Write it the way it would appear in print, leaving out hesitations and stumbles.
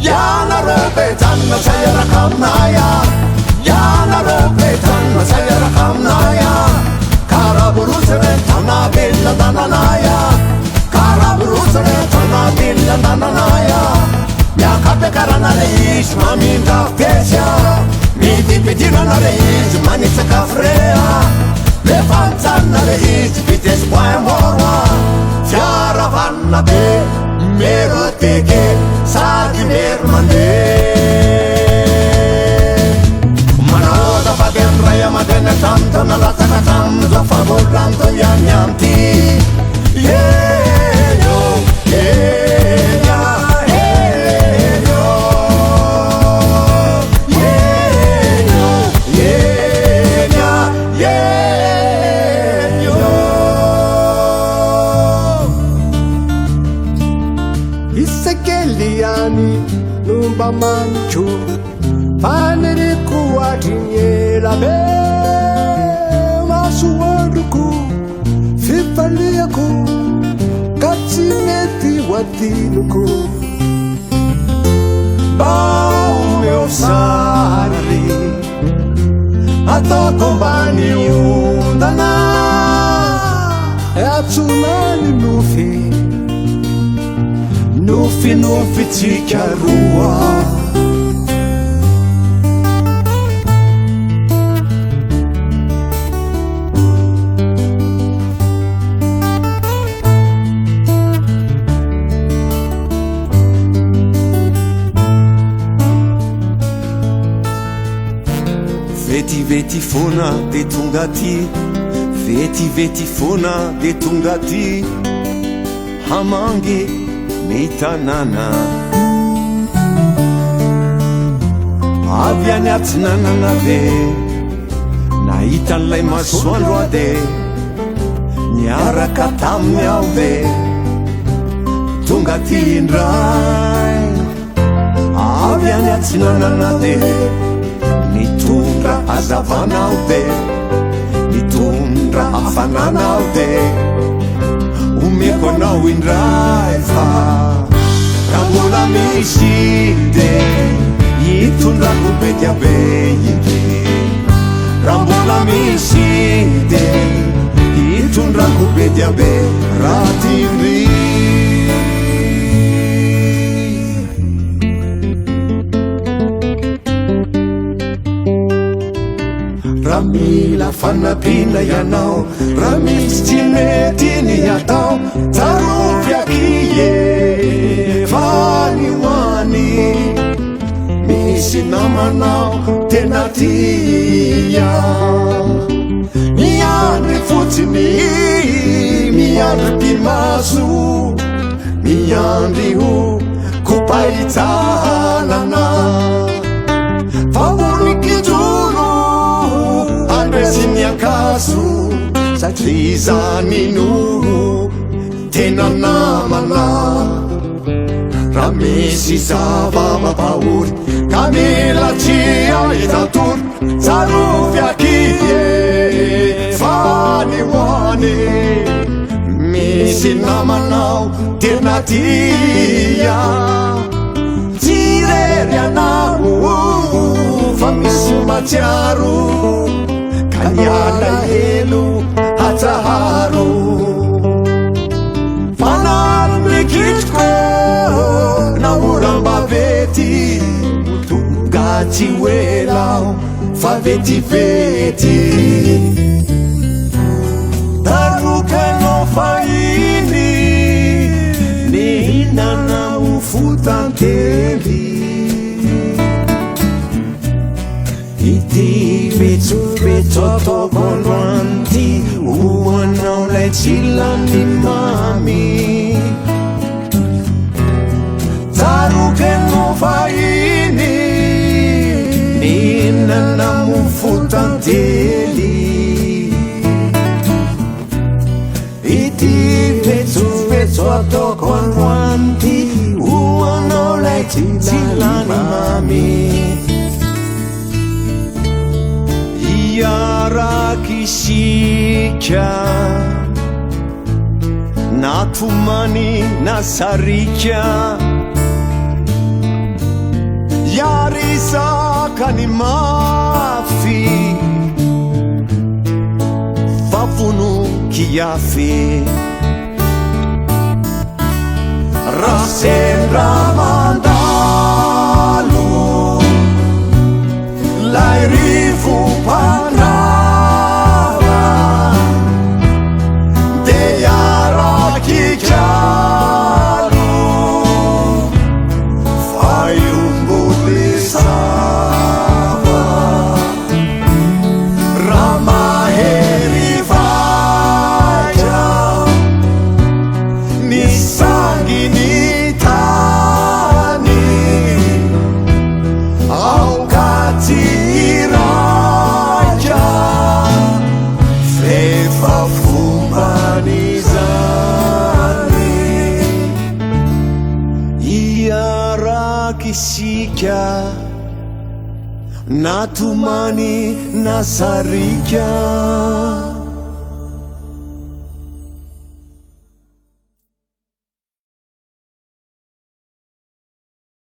Yanarobetanna sayarakamnaya Yanarobetanna sayarakamnaya Karaburusere tana billa dananaya Karaburusere tana billa dananaya Miakape karanare ish maminda pesha Miti pitinanare ish manitsa kafrea Lefanzanare ish pites poemorwa Fiaravanna be mero teke Sadi mermande Manoda bagen raya madene tanto nala takatam Zo favorlanto yanyanti Yeah yo, yeah ya, yeah yo Yeah yo, yeah ya, yeah yo Isekeliani numba manchu Fanere kuatinyela be Masuwaduku Fifaliaku Katsineti watinuku Bao meu sarari Atakombani undana Atsunani nufi Nufi nufi tikarua Veti veti fona de tungati Veti veti fona de tungati Hamangi mitanana Avy any atsinanana ve Nahitan'ilay masoandro ade Niaraka taminy aho ve Tonga ty indray Avy any atsinanana de Nitondra hazavana aho de Nitondra hafanana aho de Omeko anao indray fa Raha mbola misy de Hitondrako be dia be ide Raha mbola misy de Hitondrako be dia be raha tivry Raha mila fanampiana ianao Raha misy tsy mety ny atao Tsarovy akie fa ny hoany Misy namanao tena tia Miandry fotsiny miandry mpimaso Miandry ho kopahitsanana Favonikijoro andresiny akaso Satria izany no tena namana Raha misy zava-mampahory Ka mila tsy ahitatory Tsarovy akie fa ny hoany Misy namanao tena tia Tsy rery anao fa misy matsiaro Ka niala helo hatsaharo Fanaro mikitriko na oram-bavety Tonga tsy hoelao fa vetivety Tarokanao fahiny Nihinana ho fotantely Ity vetsovetso ataoko androany ty Hoanao lay tsilany mamy Tarokanao fahiny Nihinana ho fotantely Ity vetsovetso ataoko androany ty Hoanao lay tsilany mamy Iaraky isika natomany nasarika Yarisakani mafi Vavunu kiafi Rasendra mandalu Lairifu panava Deyara kichalu Fayumbuli sava Ramaheri vaja Nisangini tani Aukati raja Fefa fumbanizani Iarakisikia Natumani nasarikia